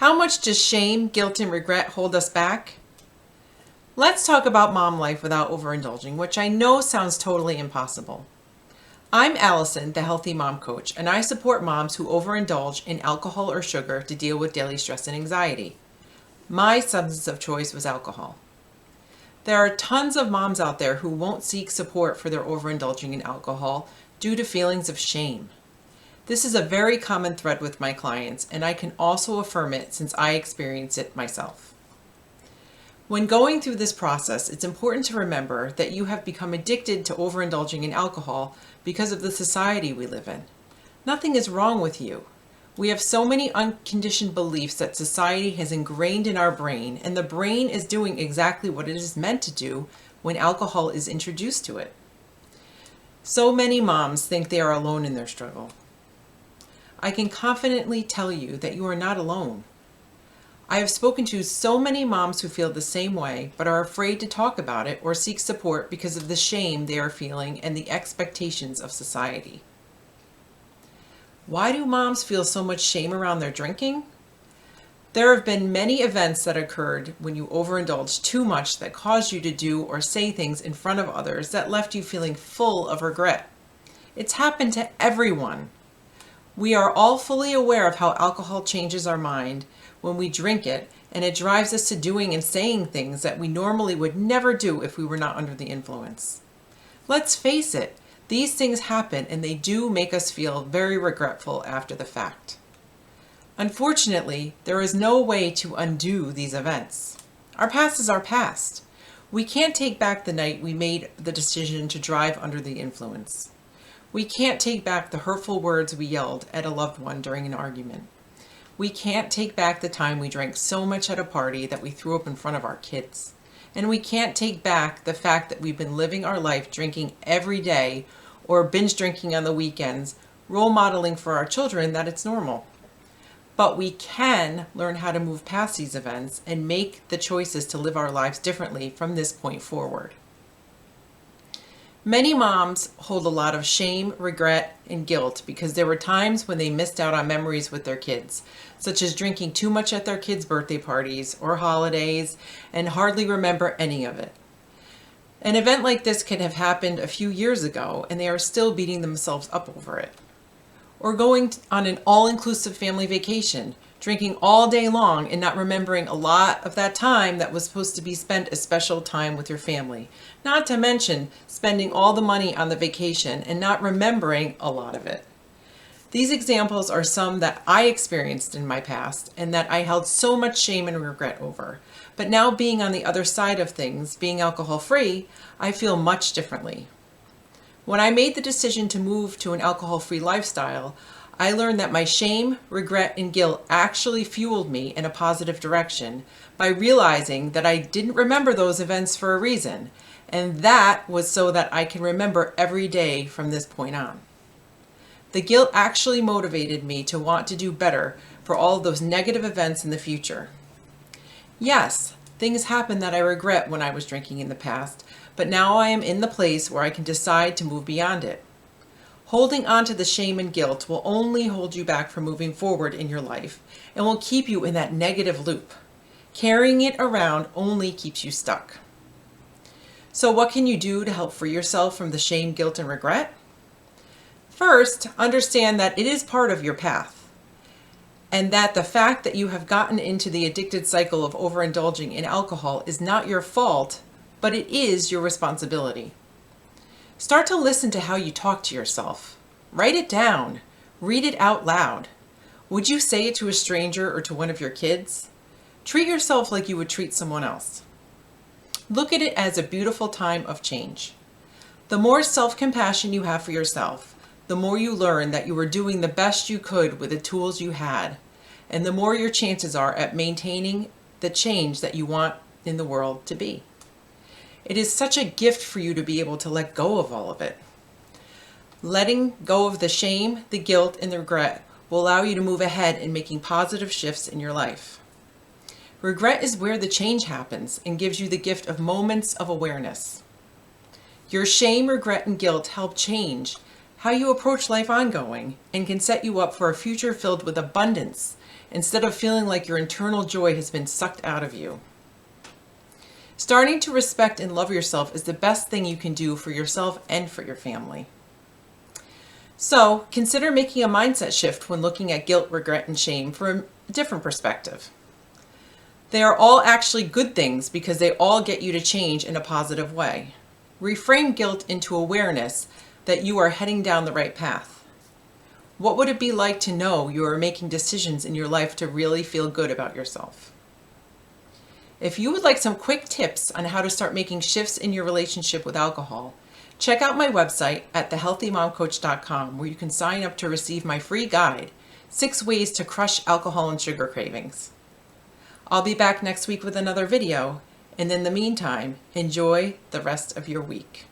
How much does shame, guilt, and regret hold us back? Let's talk about mom life without overindulging, which I know sounds totally impossible. I'm Allison, the Healthy Mom Coach, and I support moms who overindulge in alcohol or sugar to deal with daily stress and anxiety. My substance of choice was alcohol. There are tons of moms out there who won't seek support for their overindulging in alcohol due to feelings of shame. This is a very common thread with my clients, and I can also affirm it since I experience it myself. When going through this process, it's important to remember that you have become addicted to overindulging in alcohol because of the society we live in. Nothing is wrong with you. We have so many unconditioned beliefs that society has ingrained in our brain, and the brain is doing exactly what it is meant to do when alcohol is introduced to it. So many moms think they are alone in their struggle. I can confidently tell you that you are not alone. I have spoken to so many moms who feel the same way, but are afraid to talk about it or seek support because of the shame they are feeling and the expectations of society. Why do moms feel so much shame around their drinking? There have been many events that occurred when you overindulged too much that caused you to do or say things in front of others that left you feeling full of regret. It's happened to everyone. We are all fully aware of how alcohol changes our mind when we drink it, and it drives us to doing and saying things that we normally would never do if we were not under the influence. Let's face it, these things happen and they do make us feel very regretful after the fact. Unfortunately, there is no way to undo these events. Our past is our past. We can't take back the night we made the decision to drive under the influence. We can't take back the hurtful words we yelled at a loved one during an argument. We can't take back the time we drank so much at a party that we threw up in front of our kids. And we can't take back the fact that we've been living our life drinking every day or binge drinking on the weekends, role modeling for our children that it's normal. But we can learn how to move past these events and make the choices to live our lives differently from this point forward. Many moms hold a lot of shame, regret, and guilt because there were times when they missed out on memories with their kids, such as drinking too much at their kids' birthday parties or holidays and hardly remember any of it. An event like this can have happened a few years ago and they are still beating themselves up over it. Or going on an all-inclusive family vacation, drinking all day long and not remembering a lot of that time that was supposed to be spent as special time with your family. Not to mention spending all the money on the vacation and not remembering a lot of it. These examples are some that I experienced in my past and that I held so much shame and regret over. But now being on the other side of things, being alcohol-free, I feel much differently. When I made the decision to move to an alcohol-free lifestyle, I learned that my shame, regret, and guilt actually fueled me in a positive direction by realizing that I didn't remember those events for a reason, and that was so that I can remember every day from this point on. The guilt actually motivated me to want to do better for all of those negative events in the future. Yes, things happened that I regret when I was drinking in the past, but now I am in the place where I can decide to move beyond it. Holding on to the shame and guilt will only hold you back from moving forward in your life and will keep you in that negative loop. Carrying it around only keeps you stuck. So what can you do to help free yourself from the shame, guilt, and regret? First, understand that it is part of your path, and that the fact that you have gotten into the addicted cycle of overindulging in alcohol is not your fault, but it is your responsibility. Start to listen to how you talk to yourself. Write it down. Read it out loud. Would you say it to a stranger or to one of your kids? Treat yourself like you would treat someone else. Look at it as a beautiful time of change. The more self-compassion you have for yourself, the more you learn that you were doing the best you could with the tools you had, and the more your chances are at maintaining the change that you want in the world to be. It is such a gift for you to be able to let go of all of it. Letting go of the shame, the guilt, and the regret will allow you to move ahead in making positive shifts in your life. Regret is where the change happens and gives you the gift of moments of awareness. Your shame, regret, and guilt help change how you approach life ongoing, and can set you up for a future filled with abundance instead of feeling like your internal joy has been sucked out of you. Starting to respect and love yourself is the best thing you can do for yourself and for your family. So, consider making a mindset shift when looking at guilt, regret, and shame from a different perspective. They are all actually good things because they all get you to change in a positive way. Reframe guilt into awareness that you are heading down the right path. What would it be like to know you are making decisions in your life to really feel good about yourself? If you would like some quick tips on how to start making shifts in your relationship with alcohol, check out my website at thehealthymomcoach.com, where you can sign up to receive my free guide, 6 Ways to Crush Alcohol and Sugar Cravings. I'll be back next week with another video, and in the meantime, enjoy the rest of your week.